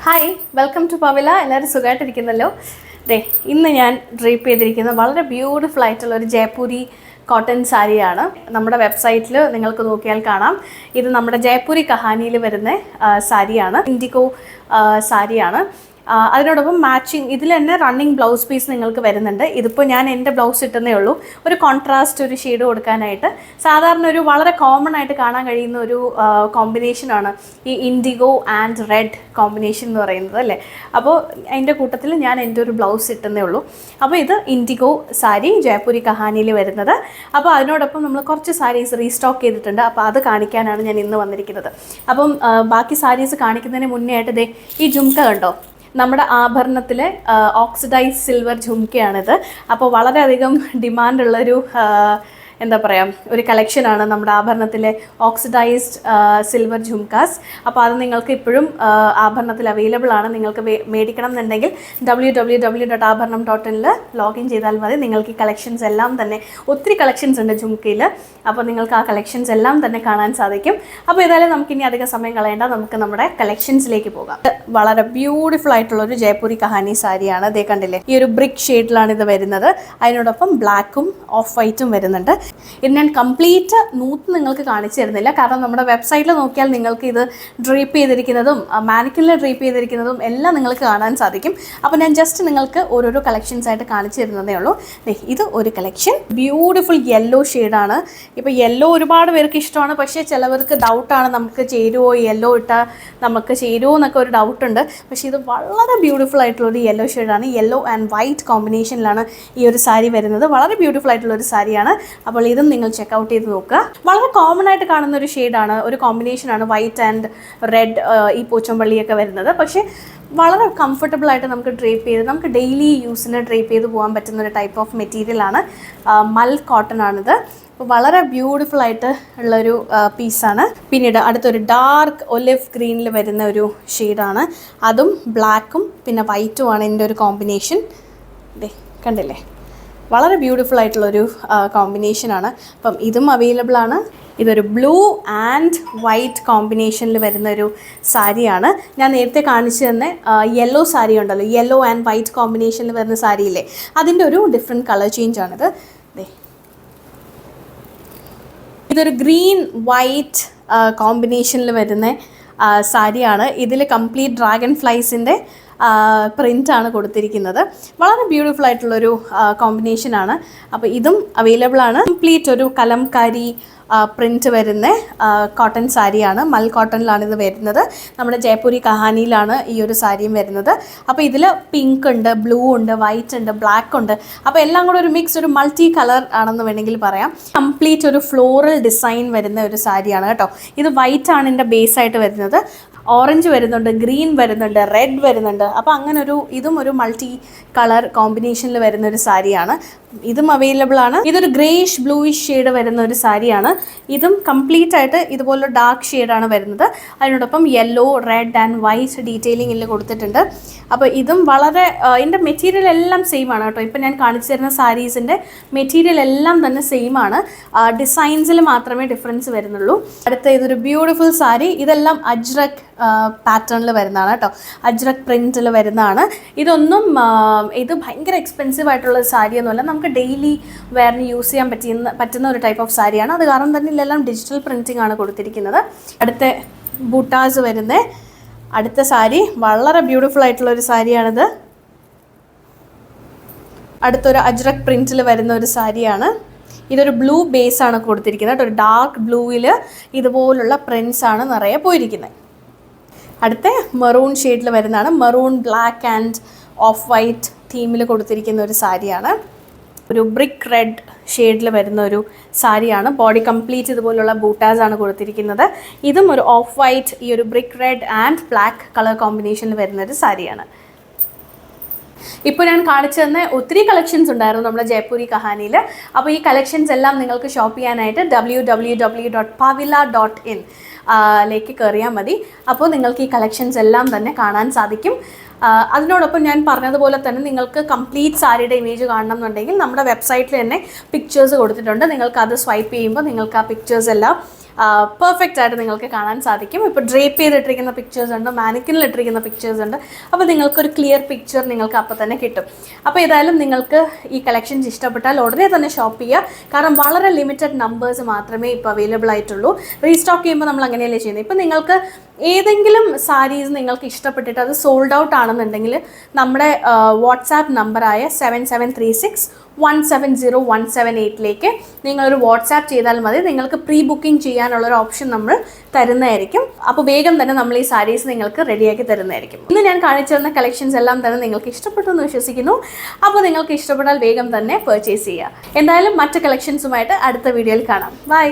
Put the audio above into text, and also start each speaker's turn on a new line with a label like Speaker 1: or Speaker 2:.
Speaker 1: Hi, welcome to പവില. എല്ലാവരും സുഖമായിട്ടിരിക്കുന്നല്ലോ. ഇന്ന് ഞാൻ ഡ്രീപ്പ് ചെയ്തിരിക്കുന്ന വളരെ ബ്യൂട്ടിഫുൾ ആയിട്ടുള്ള ഒരു ജയ്പൂരി കോട്ടൺ സാരിയാണ്. നമ്മുടെ വെബ്സൈറ്റിൽ നിങ്ങൾക്ക് നോക്കിയാൽ കാണാം. ഇത് നമ്മുടെ ജയ്പൂരി കഹാനിയിൽ വരുന്ന സാരിയാണ്. ഇൻഡിഗോ സാരിയാണ്. അതിനോടൊപ്പം മാച്ചിങ് ഇതിൽ തന്നെ റണ്ണിങ് ബ്ലൗസ് പീസ് നിങ്ങൾക്ക് വരുന്നുണ്ട്. ഇതിപ്പോൾ ഞാൻ എൻ്റെ ബ്ലൗസ് ഇട്ടുന്നേ ഉള്ളൂ, ഒരു കോൺട്രാസ്റ്റ് ഒരു ഷെയ്ഡ് കൊടുക്കാനായിട്ട്. സാധാരണ ഒരു വളരെ കോമൺ ആയിട്ട് കാണാൻ കഴിയുന്ന ഒരു കോമ്പിനേഷനാണ് ഈ ഇൻഡിഗോ ആൻഡ് റെഡ് കോമ്പിനേഷൻ എന്ന് പറയുന്നത് അല്ലേ. അപ്പോൾ അതിൻ്റെ കൂട്ടത്തിൽ ഞാൻ എൻ്റെ ഒരു ബ്ലൗസ് ഇട്ടുന്നേ ഉള്ളൂ. അപ്പോൾ ഇത് ഇൻഡിഗോ സാരി ജയ്പൂരി കഹാനിയിൽ വരുന്നത്. അപ്പോൾ അതിനോടൊപ്പം നമ്മൾ കുറച്ച് സാരീസ് റീസ്റ്റോക്ക് ചെയ്തിട്ടുണ്ട്. അപ്പോൾ അത് കാണിക്കാനാണ് ഞാൻ ഇന്ന് വന്നിരിക്കുന്നത്. അപ്പം ബാക്കി സാരീസ് കാണിക്കുന്നതിന് മുന്നേ ആയിട്ട് ഈ ജുംക്ക കണ്ടോ, നമ്മുടെ ആഭരണത്തിലെ ഓക്സിഡൈസ് സിൽവർ ജുംക്കയാണിത്. അപ്പോൾ വളരെയധികം ഡിമാൻഡുള്ളൊരു എന്താ പറയുക ഒരു കളക്ഷനാണ് നമ്മുടെ ആഭരണത്തിലെ ഓക്സിഡൈസ്ഡ് സിൽവർ ജുംക്കാസ്. അപ്പോൾ അത് നിങ്ങൾക്ക് ഇപ്പോഴും ആഭരണത്തിൽ അവൈലബിൾ ആണ്. നിങ്ങൾക്ക് മേടിക്കണം എന്നുണ്ടെങ്കിൽ www.abharanam.in ലോഗിൻ ചെയ്താൽ മതി. നിങ്ങൾക്ക് ഈ കളക്ഷൻസ് എല്ലാം തന്നെ ഒത്തിരി കളക്ഷൻസ് ഉണ്ട് ജുംക്കയിൽ. അപ്പോൾ നിങ്ങൾക്ക് ആ കളക്ഷൻസ് എല്ലാം തന്നെ കാണാൻ സാധിക്കും. അപ്പോൾ ഏതായാലും നമുക്കിനി അധികം സമയം കളയേണ്ട, നമുക്ക് നമ്മുടെ കളക്ഷൻസിലേക്ക് പോകാം. വളരെ ബ്യൂട്ടിഫുൾ ആയിട്ടുള്ളൊരു ജയ്പൂരി കഹാനി സാരിയാണ്. അതേ കണ്ടില്ലേ, ഈ ഒരു ബ്രിക്ക് ഷെയ്ഡിലാണ് ഇത് വരുന്നത്. അതിനോടൊപ്പം ബ്ലാക്കും ഓഫ് വൈറ്റും വരുന്നുണ്ട്. ഇത് ഞാൻ കംപ്ലീറ്റ് നൂത്ത് നിങ്ങൾക്ക് കാണിച്ചു തരുന്നില്ല, കാരണം നമ്മുടെ വെബ്സൈറ്റിൽ നോക്കിയാൽ നിങ്ങൾക്ക് ഇത് ഡ്രീപ്പ് ചെയ്തിരിക്കുന്നതും മാനിക്കിനിൽ ഡ്രീപ്പ് ചെയ്തിരിക്കുന്നതും എല്ലാം നിങ്ങൾക്ക് കാണാൻ സാധിക്കും. അപ്പോൾ ഞാൻ ജസ്റ്റ് നിങ്ങൾക്ക് ഓരോരോ കളക്ഷൻസ് ആയിട്ട് കാണിച്ചു തരുന്നതേ ഉള്ളൂ. ഇത് ഒരു കളക്ഷൻ ബ്യൂട്ടിഫുൾ യെല്ലോ ഷെയ്ഡാണ്. ഇപ്പോൾ യെല്ലോ ഒരുപാട് പേർക്ക് ഇഷ്ടമാണ്, പക്ഷേ ചിലവർക്ക് ഡൗട്ടാണ് നമുക്ക് ചേരുമോ, യെല്ലോ ഇട്ടാൽ നമുക്ക് ചേരുമോ എന്നൊക്കെ ഒരു ഡൗട്ടുണ്ട്. പക്ഷേ ഇത് വളരെ ബ്യൂട്ടിഫുൾ ആയിട്ടുള്ളൊരു യെല്ലോ ഷെയ്ഡാണ്. യെല്ലോ ആൻഡ് വൈറ്റ് കോമ്പിനേഷനിലാണ് ഈ ഒരു സാരി വരുന്നത്. വളരെ ബ്യൂട്ടിഫുൾ ആയിട്ടുള്ളൊരു സാരിയാണ്. അപ്പോൾ ഇതും നിങ്ങൾ ചെക്കൗട്ട് ചെയ്ത് നോക്കുക. വളരെ കോമൺ ആയിട്ട് കാണുന്ന ഒരു ഷെയ്ഡാണ്, ഒരു കോമ്പിനേഷനാണ് വൈറ്റ് ആൻഡ് റെഡ്, ഈ പൂച്ചമ്പള്ളിയൊക്കെ വരുന്നത്. പക്ഷേ വളരെ കംഫർട്ടബിൾ ആയിട്ട് നമുക്ക് ഡ്രേപ്പ് ചെയ്ത് നമുക്ക് ഡെയിലി യൂസിന് ഡ്രേപ്പ് ചെയ്ത് പോകാൻ പറ്റുന്ന ഒരു ടൈപ്പ് ഓഫ് മെറ്റീരിയലാണ്. മൽ കോട്ടൺ ആണിത്. അപ്പോൾ വളരെ ബ്യൂട്ടിഫുൾ ആയിട്ട് ഉള്ളൊരു പീസാണ്. പിന്നീട് അടുത്തൊരു ഡാർക്ക് ഒലിവ് ഗ്രീനിൽ വരുന്ന ഒരു ഷെയ്ഡാണ്. അതും ബ്ലാക്കും പിന്നെ വൈറ്റും ആണ് എൻ്റെ ഒരു കോമ്പിനേഷൻ. കണ്ടില്ലേ, വളരെ ബ്യൂട്ടിഫുൾ ആയിട്ടുള്ളൊരു കോമ്പിനേഷനാണ്. അപ്പം ഇതും അവൈലബിൾ ആണ്. ഇതൊരു ബ്ലൂ ആൻഡ് വൈറ്റ് കോമ്പിനേഷനിൽ വരുന്ന ഒരു സാരിയാണ്. ഞാൻ നേരത്തെ കാണിച്ചു തന്നെ യെല്ലോ സാരി ഉണ്ടല്ലോ, യെല്ലോ ആൻഡ് വൈറ്റ് കോമ്പിനേഷനിൽ വരുന്ന സാരിയില്ലേ, അതിൻ്റെ ഒരു ഡിഫറെൻറ്റ് കളർ ചേഞ്ച് ആണിത്. ഇതൊരു ഗ്രീൻ വൈറ്റ് കോമ്പിനേഷനിൽ വരുന്ന സാരിയാണ്. ഇതിൽ കംപ്ലീറ്റ് ഡ്രാഗൺ ഫ്ലൈസിൻ്റെ പ്രിൻ്റാണ് കൊടുത്തിരിക്കുന്നത്. വളരെ ബ്യൂട്ടിഫുൾ ആയിട്ടുള്ളൊരു കോമ്പിനേഷനാണ്. അപ്പോൾ ഇതും അവൈലബിൾ ആണ്. കംപ്ലീറ്റ് ഒരു കലംകാരി പ്രിൻറ്റ് വരുന്ന കോട്ടൺ സാരിയാണ്. മൽ കോട്ടണിലാണ് ഇത് വരുന്നത്. നമ്മുടെ ജയ്പൂരി കഹാനിയിലാണ് ഈ ഒരു സാരിയും വരുന്നത്. അപ്പോൾ ഇതിൽ പിങ്ക് ഉണ്ട്, ബ്ലൂ ഉണ്ട്, വൈറ്റ് ഉണ്ട്, ബ്ലാക്ക് ഉണ്ട്. അപ്പോൾ എല്ലാം കൂടെ ഒരു മിക്സ്, ഒരു മൾട്ടി കളർ ആണെന്ന് വേണമെങ്കിൽ പറയാം. കംപ്ലീറ്റ് ഒരു ഫ്ലോറൽ ഡിസൈൻ വരുന്ന ഒരു സാരിയാണ് കേട്ടോ. ഇത് വൈറ്റ് ആണ് ഇതിൻ്റെ ബേസായിട്ട് വരുന്നത്. ഓറഞ്ച് വരുന്നുണ്ട്, ഗ്രീൻ വരുന്നുണ്ട്, റെഡ് വരുന്നുണ്ട്. അപ്പോൾ അങ്ങനെ ഇതും ഒരു മൾട്ടി കളർ കോമ്പിനേഷനിൽ വരുന്ന ഒരു സാരിയാണ്. ഇതും അവൈലബിൾ ആണ്. ഇതൊരു ഗ്രേഷ് ബ്ലൂയിഷ് ഷെയ്ഡ് വരുന്ന ഒരു സാരിയാണ്. ഇതും കംപ്ലീറ്റ് ആയിട്ട് ഇതുപോലെ ഡാർക്ക് ഷെയ്ഡാണ് വരുന്നത്. അതിനോടൊപ്പം യെല്ലോ, റെഡ് ആൻഡ് വൈറ്റ് ഡീറ്റെയിലിംഗിൽ കൊടുത്തിട്ടുണ്ട്. അപ്പോൾ ഇതും വളരെ ഇതിൻ്റെ മെറ്റീരിയൽ എല്ലാം സെയിം ആണ് കേട്ടോ. ഇപ്പം ഞാൻ കാണിച്ചു തരുന്ന സാരീസിൻ്റെ മെറ്റീരിയൽ എല്ലാം തന്നെ സെയിം ആണ്. ഡിസൈൻസിൽ മാത്രമേ ഡിഫറൻസ് വരുന്നുള്ളൂ. അടുത്ത ഇതൊരു ബ്യൂട്ടിഫുൾ സാരി. ഇതെല്ലാം അജ്രക് പാറ്റേണിൽ വരുന്നതാണ് കേട്ടോ, അജ്രക് പ്രിൻറ്റിൽ വരുന്നതാണ്. ഇത് ഭയങ്കര എക്സ്പെൻസീവ് ആയിട്ടുള്ള സാരിയൊന്നുമല്ല, നമുക്ക് ഡെയിലി വെയറിന് യൂസ് ചെയ്യാൻ പറ്റുന്ന ഒരു ടൈപ്പ് ഓഫ് സാരിയാണ്. അത് കാരണം തന്നെ ഇതിലെല്ലാം ഡിജിറ്റൽ പ്രിൻറ്റിംഗ് ആണ് കൊടുത്തിരിക്കുന്നത്. അടുത്ത ബൂട്ടാസ് വരുന്ന അടുത്ത സാരി വളരെ ബ്യൂട്ടിഫുൾ ആയിട്ടുള്ളൊരു സാരിയാണിത്. അടുത്തൊരു അജ്രക് പ്രിൻറ്റിൽ വരുന്ന ഒരു സാരിയാണ്. ഇതൊരു ബ്ലൂ ബേസാണ് കൊടുത്തിരിക്കുന്നത്. ഒരു ഡാർക്ക് ബ്ലൂവിൽ ഇതുപോലുള്ള പ്രിൻസ് ആണ് നിറയെ പോയിരിക്കുന്നത്. അടുത്ത മെറൂൺ ഷെയ്ഡിൽ വരുന്നതാണ്. Maroon, black and off white തീമിൽ കൊടുത്തിരിക്കുന്ന ഒരു സാരിയാണ്. ഒരു ബ്രിക്ക് റെഡ് ഷെയ്ഡിൽ വരുന്ന ഒരു സാരിയാണ്. ബോഡി കംപ്ലീറ്റ് ഇതുപോലുള്ള ബൂട്ടാസ് ആണ് കൊടുത്തിരിക്കുന്നത്. ഇതും ഒരു ഓഫ് വൈറ്റ്, ഈ ഒരു brick red and black colour കോമ്പിനേഷനിൽ വരുന്ന ഒരു സാരിയാണ്. ഇപ്പോൾ ഞാൻ കാണിച്ചു തന്നെ ഒത്തിരി കളക്ഷൻസ് ഉണ്ടായിരുന്നു നമ്മുടെ ജയ്പൂരി കഹാനിയിൽ. അപ്പോൾ ഈ കളക്ഷൻസ് എല്ലാം നിങ്ങൾക്ക് ഷോപ്പ് ചെയ്യാനായിട്ട് www.pavila.in ലേക്ക് കയറിയാൽ മതി. അപ്പോൾ നിങ്ങൾക്ക് ഈ കളക്ഷൻസ് എല്ലാം തന്നെ കാണാൻ സാധിക്കും. അതിനോടൊപ്പം ഞാൻ പറഞ്ഞതുപോലെ തന്നെ നിങ്ങൾക്ക് കംപ്ലീറ്റ് സാരിയുടെ ഇമേജ് കാണണം എന്നുണ്ടെങ്കിൽ നമ്മുടെ വെബ്സൈറ്റിൽ തന്നെ പിക്ചേഴ്സ് കൊടുത്തിട്ടുണ്ട്. നിങ്ങൾക്ക് അത് സ്വൈപ്പ് ചെയ്യുമ്പോൾ നിങ്ങൾക്ക് ആ പിക്ചേഴ്സ് എല്ലാം പെർഫെക്റ്റ് ആയിട്ട് നിങ്ങൾക്ക് കാണാൻ സാധിക്കും. ഇപ്പോൾ ഡ്രേപ്പ് ചെയ്തിട്ടിരിക്കുന്ന പിക്ചേഴ്സ് ഉണ്ട്, മാനിക്കിനിൽ ഇട്ടിരിക്കുന്ന പിക്ചേഴ്സ് ഉണ്ട്. അപ്പോൾ നിങ്ങൾക്കൊരു ക്ലിയർ പിക്ചർ നിങ്ങൾക്ക് അപ്പോൾ തന്നെ കിട്ടും. അപ്പോൾ ഏതായാലും നിങ്ങൾക്ക് ഈ കളക്ഷൻസ് ഇഷ്ടപ്പെട്ടാൽ ഉടനെ തന്നെ ഷോപ്പ് ചെയ്യുക. കാരണം വളരെ ലിമിറ്റഡ് നമ്പേഴ്സ് മാത്രമേ ഇപ്പോൾ അവൈലബിൾ ആയിട്ടുള്ളൂ. റീസ്റ്റോക്ക് ചെയ്യുമ്പോൾ നമ്മൾ അങ്ങനെയല്ലേ ചെയ്യുന്നത്. ഇപ്പോൾ നിങ്ങൾക്ക് ഏതെങ്കിലും സാരീസ് നിങ്ങൾക്ക് ഇഷ്ടപ്പെട്ടിട്ട് അത് സോൾഡ് ഔട്ട് ആണെന്നുണ്ടെങ്കിൽ നമ്മുടെ വാട്സാപ്പ് നമ്പറായ 7736170178 നിങ്ങളൊരു വാട്സാപ്പ് ചെയ്താൽ മതി. നിങ്ങൾക്ക് പ്രീ ബുക്കിംഗ് ചെയ്യാനുള്ളൊരു ഓപ്ഷൻ നമ്മൾ തരുന്നതായിരിക്കും. അപ്പോൾ വേഗം തന്നെ നമ്മൾ ഈ സാരീസ് നിങ്ങൾക്ക് റെഡിയാക്കി തരുന്നതായിരിക്കും. ഇന്ന് ഞാൻ കാണിച്ചു തന്ന കളക്ഷൻസ് എല്ലാം തന്നെ നിങ്ങൾക്ക് ഇഷ്ടപ്പെട്ടു എന്ന് വിശ്വസിക്കുന്നു. അപ്പോൾ നിങ്ങൾക്ക് ഇഷ്ടപ്പെട്ടാൽ വേഗം തന്നെ പർച്ചേസ് ചെയ്യുക. എന്തായാലും മറ്റ് കളക്ഷൻസുമായിട്ട് അടുത്ത വീഡിയോയിൽ കാണാം. ബൈ.